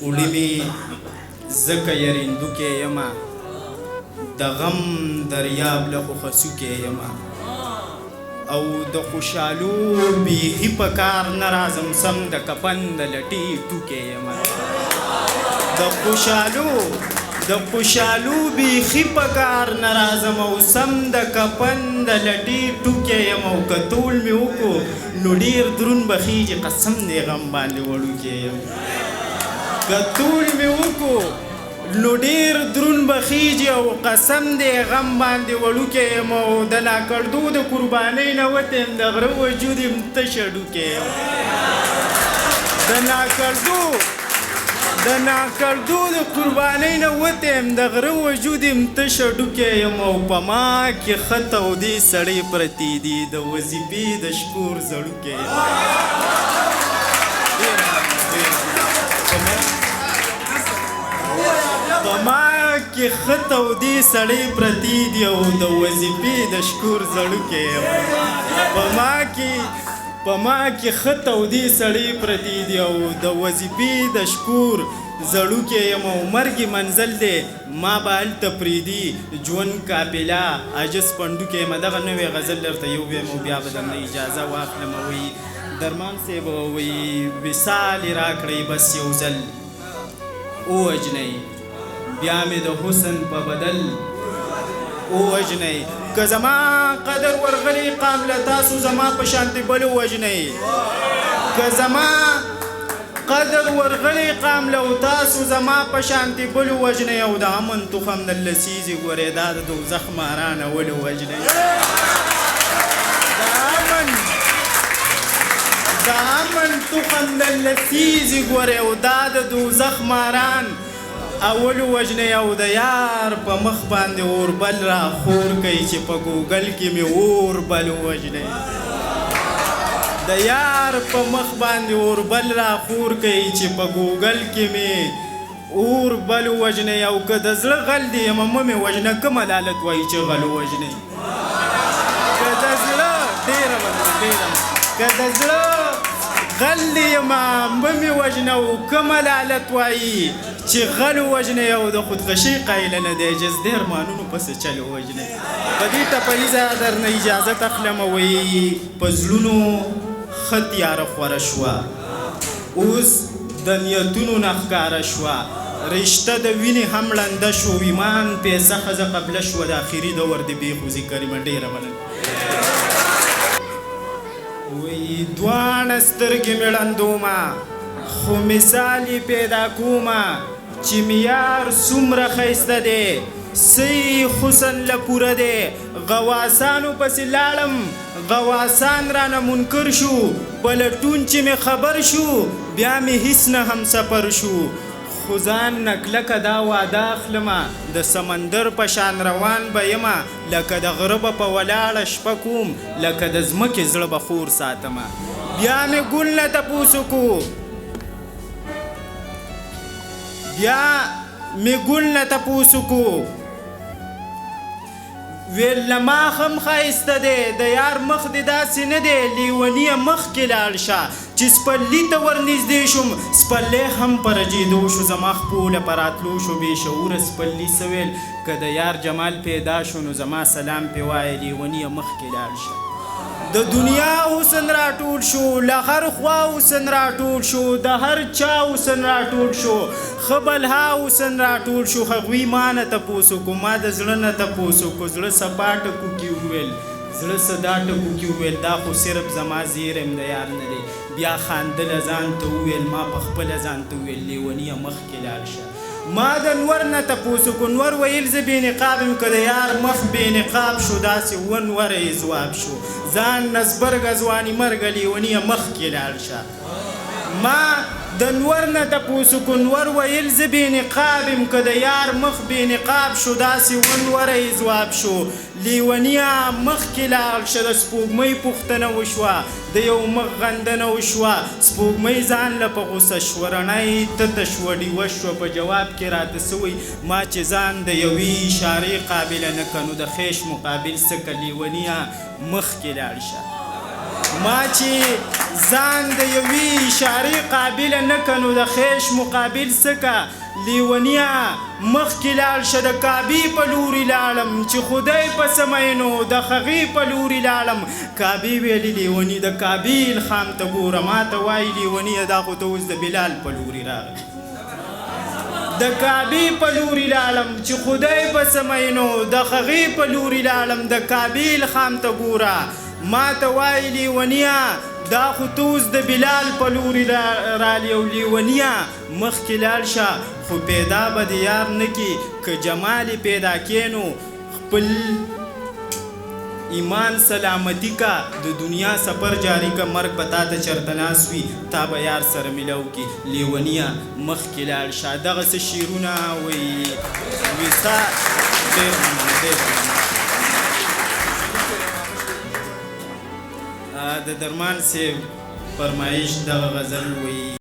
وړي مې ځکه یریندوکی یمه د غم دریاب له خوښه څوکی یمه او د خوشحالو بیخي په کار نه راځم سم د کفن د لټې ټوکی یمه د خوشحالو بیخي په کار نه راځم او سم د کفن د لټې ټوکی یم او که تول مې وکړو نو ډېر دروند به خیږي قسم دی غم باندې وړوکی یم که تول مې وکړو نو ډېر دروند به خیږي او قسم دی غم باندې وړوکی یم او د ناکړدو د قربانۍ نه وتی یم د غره وجود یم تشه ډوکی یم د ناکړدو د قربانۍ نه وتی یم د غره وجود یم تشه ډوکی یم او په ما کې ښه تودې سړې پرتې دي د وظیفې د شکور زړوکی یم په ما کې ښه تودې سړې پرتې دي او د وظیفې د شکور زړوکی یم په ما کې ښه تودې سړې پرتې دي او د وظیفې د شکور زړوکی یم او مرګې منزل دی ما به هلته پرېږدي ژوند قافله عاجز پنډوکی یم دغه نوی غزل درته یو ویم او بیا به درنه اجازه واخلم وایي درمان صاحب وایي وصال یې راکړئ بس یو ځل ووژنئ بیا مې د حسن په بدل ووژنئ که زما قدر ورغلی قام له تاسو زما په شانتې بل ووژنئ که زما قدر ورغلی قام له تاسو زما په شانتې بل ووژنئ او د امن تخم د لسیزې ګورې دا د دوزخ مارانه ولې ووژنئ د امن تخم د لسیزې ګورې او دا د دوزخ ماران اول وژنئ او د یار په مخ باندې اوربل را خور کوي چې په ګوګل کې مې اوربل وژنئ د یار په مخ باندې اوربل را خور کوي چې په ګوګل کې مې اوربل وژنئ او که د زړه غل دی یمه مه مې وژنه کوم عدالت وایي چې غل وژنئ که د زړه که د زړه غل دی یمه مه مې وژنه او کوم عدالت وایي چې غل وژنئ او د خودکشۍ قایله نه دی جز د ارمانونو پسې چل وژنئ په دې ټپلیزه درنه اجازت اخلم وایي په زړونو ښه تیاره خوره شوه اوس د نیتونو نه ښکاره شوه رشته د وینې هم ړنده شو ایمان پیسه ښځه قبله شوه د آخري دور د بېخوځي کریمه ډېره مننه وایي دواړه سترګې مې ړندومه خو مثال یې پیدا کومه چې معیار څومره ښایسته دی صحیح حسن له پوره دی غواسانو پسې لاړم غواسان رانه منکر شو په لټون چې مې خبر شو بیا مې هیڅ نه هم سفر شو خو ځان نه کلکه دا واده اخلمه د سمندر په شان روان به یمه لکه د غره به په ولاړه شپه کوم لکه د ځمکې زړه به خور ساتمه بیا مې ګل نه تپوس وکړو بیا مې ګل نه تپوس وکړو ویل له ما هم ښایسته دی د یار مخ دې داسې نه دی لیونیه مخکې لاړ شه چې سپرلي ته ورنږدې شوم سپرلی هم په رجېدو شو زما خپوله په راتلو شو بې شعوره سپرلي څه ویل که د یار جمال پیدا شو نو زما سلام پې وایه لیونیه مخکې لاړ شه د دنیا حسن راټول شو له هر خوا حسن راټول شو د هر چا حسن راټول شو ښه بلها حسن راټول شو هغوی ما نه تپوس وکړو ما د زړه نه تپوس وکړو زړه صفا ټکو کې وویل زړه صدا ټکو کې وویل دا خو صرف زما زیر یم د یار نه دی بیا خاندله ځان ته وویل ما په خپله ځان ته وویل لیونیه مخکې لاړ شه ما د نور نه تپوس وکړو نور ویل زه بې نقاب یم که د یار مخ بې نقاب شو داسې ونوره یې ځواب شو ځان نزبرګه ځواني مرګه لیونیه مخکې لاړ شه ما د نور نه تپوس وکړو نور ویل زه بې نقاب یم که د یار مخ بې نقاب شو داسې ونوره یې ځواب شو لیونیه مخکې لاړ شه د سپوږمۍ پوښتنه وشوه د یو مخ غندنه وشوه سپوږمۍ ځان له په غوسه شوه رڼا یې تته شوه ډیوه شوه په جواب کې راته څه وایي ما چې ځان د یوې اشارې قابله نه که نو د خیش مقابل څه که لیونیه مخکې لاړ شه ما چې ځان د یوې اشارې قابله نه که نو د خیش مقابل څه که لیونیه مخکې لاړ شه د کعبې په لورې لاړم چې خدای په سمینو د هغې په لورې لاړم کعبې ویلې لیوني د کعبې الخام ته ګوره ما ته وایي لیونیه دا خو ته اوس د بلال په لورې راغلی د کعبې په لورې لاړم چې خدای په سمینو د هغې په لورې لاړم د کعبې الخام ته ګوره ما ته وایي لیونیه دا خو ته اوس د بلال په لورې رالی او لیونیه مخکې لاړ شه خو پیدا به د یار نه کړي که جمال پیدا کې نو خپل ایمان سلامتی کا د دنیا سفر جاری کا مرګ به تا ته چرته ناست وي تا به یار سره میلاو کړي لیونیه مخکې لاړ شه دغسې شعرونه وایي ستا ډېر مننه ډېر د درمان صاحب فرمایش دغه غزل وایي